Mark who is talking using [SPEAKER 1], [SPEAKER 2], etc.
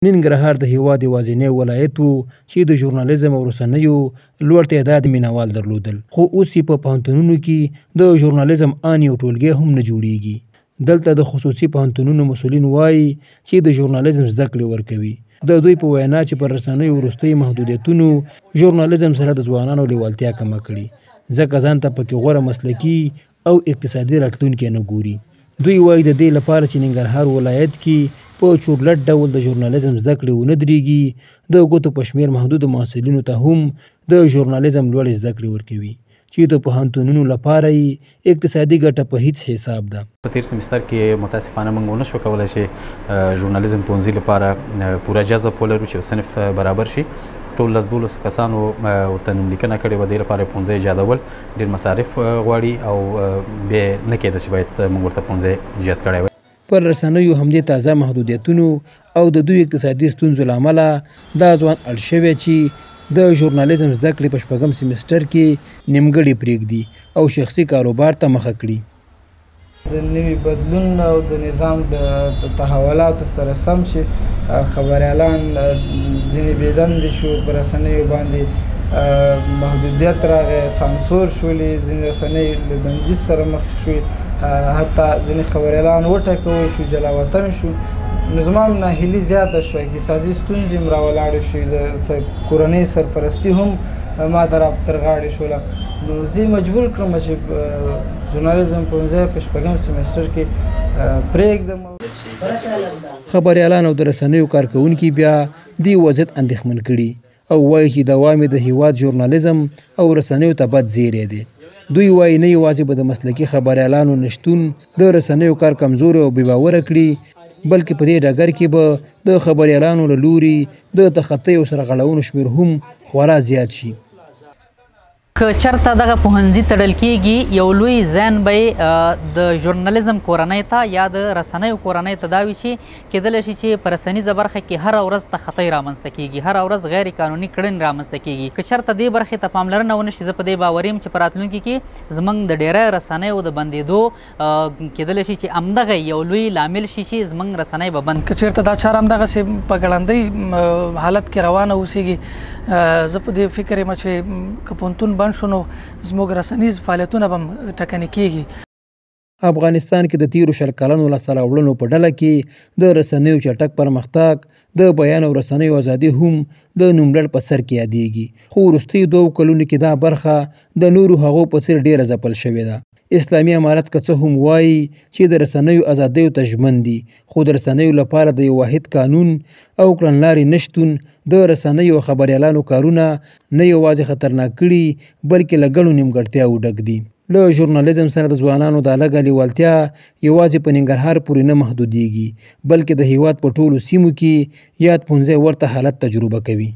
[SPEAKER 1] ننګرهار د هیواد یوازینی ولایت و چې د ژورنالیزم او رسنیو لوړ تعداد مینوال درلودل، خو اوس یې په پوهنتونونو کې د ژورنالیزم ان یو ټولګی هم نه جوړیږي. دلته د خصوصي پوهنتونونو مسؤلین وایي چې د ژورنالیزم زده کړې ورکوي. د دوی په وینا چې پر رسنیو وروستي محدودیتونو ژورنالیزم سره د ځوانانو لیوالتیا کمه کړي، ځکه ځان ته پکې غوره مسلکي او اقتصادي راتلونکی نه ګوري. دوی وایي د دې لپاره چې ننګرهار ولایت کې په چورلټ ډول د ژورنالیزم زده کړې ونه درېږي، د ګوتو په شمېر محدودو محصلینو ته هم د ژورنالیزم لوړې زده کړې ورکوي چې د پوهنتونونو لپاره یې اقتصادي ګټه په هیڅ حساب ده.
[SPEAKER 2] په تیر سمستر کې متاسفانه موږ ونه شو کولی چې ژورنالیزم پوهنځي لپاره پوره جذب ولرو چې صنف برابر شي. ټول 12 کسانو ورته نوملیکنه کړې وه. دې لپاره یې پوهنځی ایجادول ډېر مصارف غواړي او بیا نه کېده چې باید موږ ورته پوهنځی ایجاد کړی وای.
[SPEAKER 1] پر رسنیو همدې تازه محدودیتونو او د دوی اقتصادي ستونزو له امله دا ځوان اړ شوی چې د ژورنالیزم زده کړې په 4م سمستر کې نیمګړې پرېږدي او شخصي کاروبار ته مخه کړي.
[SPEAKER 3] د نوي بدلون او د نظام د تحولاتو سره سم چې خبریالان ځینې بېدندې شو، په رسنیو باندې محدودیت راغی، سانسور شولې، ځینې رسنۍ له بندیز سره مخ شوې، حتی ځینې خبریالان وټکول شو، جلاوطن شو. نو زما ناهیلي زیاته شوه، اقتصادي ستونزې هم راولاړې شوې، د کورنۍ سرپرستي هم ما ته تر غاړې شوله. نو زه مجبور کړم چې ژورنالیزم پوهنځی په 4م سمستر کې پرېږدم.
[SPEAKER 1] خبریالان او د رسنیو کارکوونکي بیا دې وضعیت اندېښمن کړي او وایي چې دوام یې د هیواد ژورنالیزم او رسنیو ته بد زیری دی. دوی وایي نه یوازې به د مسلکي خبریالانو نشتون د رسنیو کار کمزوري او بې باوره کړي، بلکې په دې ډګر کې به د خبریالانو له لوري د تخطیو سره غړونو شمېر هم خورا زیات شي.
[SPEAKER 4] که چېرته دغه پوهنځي تړل کېږي، یو لوی زیان به د ژورنالیزم کورنۍ ته یا د رسنیو کورنۍ ته دا وي چې کېدلی شي چې په رسنیزه برخه کې هره ورځ تخطی رامنځته کېږي، هره ورځ غیر قانوني کړنې رامنځته کېږي. که چېرته دې برخې ته پاملرنه ونه شي، زه په دې باور یم چې په راتلونکي کې زموږ د ډېری رسنیو د بندېدو کېدلی شي چې همدغه یو لوی لامل شي چې زموږ رسنۍ به بند.
[SPEAKER 5] که چېرته دا چاره همدغسې په ګړندۍ حالت کې روانه اوسېږي، زه په دې فکر یم چې که پوهنتون بند شو نو زموږ رسنیز فعالیتونه به هم ټکني کېږي.
[SPEAKER 1] افغانستان کې د تیرو 20 کلونو لاسته راوړنو په ډله کې د رسنیو چټک پرمختګ، د بیان او رسنیو ازادي هم د نوملړ په سر کې یادېږي، خو وروستیو 2 کلونو کې دا برخه د نورو هغو په څېر ډېره ځپل شوې ده. اسلامي امارت که څه هم وایي چې د رسنیو ازادیو ته ژمن دي، خو د رسنیو لپاره د یو واحد قانون او کړنلارې نشتون د رسنیو او خبریالانو کارونه نه یوازې خطرناک کړي، بلکې له ګڼو نیمګړتیاوو ډک دي. له ژورنالیزم سره د ځوانانو د لږه لیوالتیا یوازې په ننګرهار پورې نه محدودېږي، بلکې د هیواد په ټولو سیمو کې یاد پوهنځی ورته حالت تجربه کوي.